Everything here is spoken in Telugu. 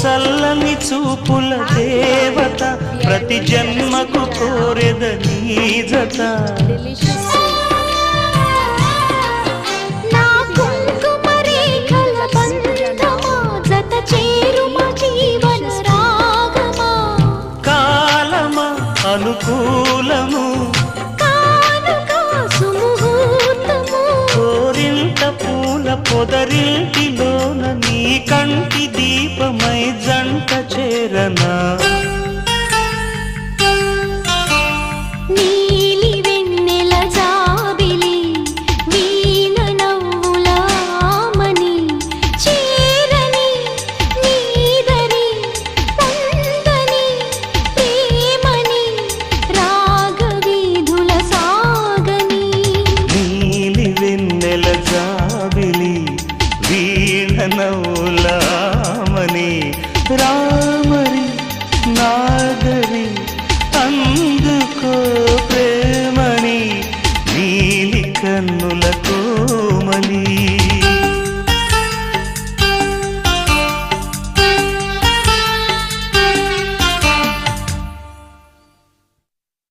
చల్లని చూపుల దేవత ప్రతి జన్మకు కోరెద నీ జత నా కుంకుమ రేఖల బంధమా జత చేరుమా జీవన రాగమా కాలమా అనుకూలము కానుక సుముహూర్తము కోరింత పూల పొదరింటిలోన నీ కంటి దీపమై జంట చేరనా నీలి వెన్నెల జాబిలి వీణ నవ్వుల ఆమని చేరని నీదరి పొందని ప్రేమని రాగవీధుల సాగని నీలి వెన్నెల జాబిలి వీణ నవ్వులామని రామరి నాగరి అందుకో ప్రేమని నీలి కన్నుల కోమలి